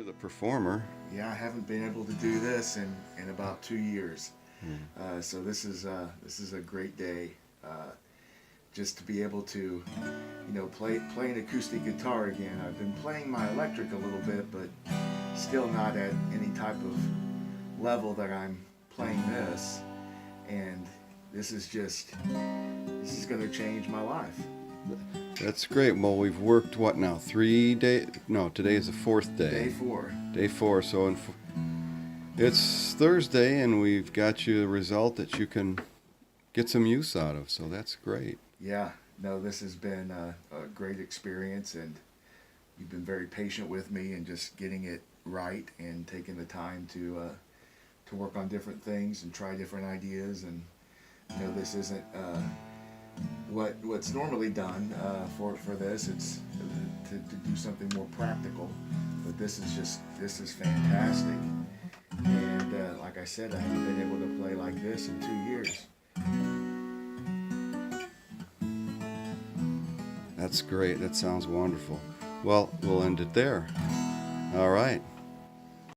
You're the performer. Yeah, I haven't been able to do this in about 2 years. So this is a great day, just to be able to, play an acoustic guitar again. I've been playing my electric a little bit, but still not at any type of level that I'm playing this. And this is going to change my life. That's great. Well, we've worked what now? 3 days? No, today is the 4th day. Day 4. Day 4. So it's Thursday, and we've got you a result that you can get some use out of. So that's great. Yeah. No, this has been a great experience, and you've been very patient with me and just getting it right and taking the time to work on different things and try different ideas. And this isn't what's normally done for this. It's to do something more practical, but this is fantastic. And like I said, I haven't been able to play like this in 2 years. That's great. That sounds wonderful. Well, we'll end it there. All right.